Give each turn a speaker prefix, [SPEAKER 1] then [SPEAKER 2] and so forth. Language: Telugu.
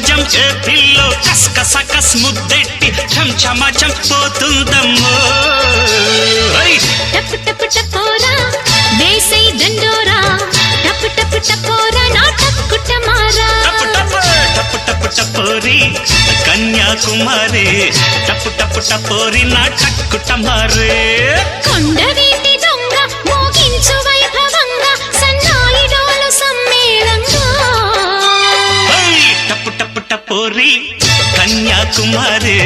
[SPEAKER 1] సమాజం ఏపిల్లో కస్కసకస్ ముద్దెట్టి చంచమచం పోతుందమ్మో
[SPEAKER 2] టప్ టప్ టపోరా వేసై దండోరా టప్ టప్ టపోరా నా టక్కుటమారా
[SPEAKER 1] టప్ టప్ టపోరి కన్యాకుమారి టప్ టప్ టపోరి నా టక్కుటమారే
[SPEAKER 2] కొండవీటి దొంగ మోగించు వైభవంగా సన్నాయి డోలు సమ్మేళంగా
[SPEAKER 1] టప్ టప్ టపోరి కన్యాకుమారి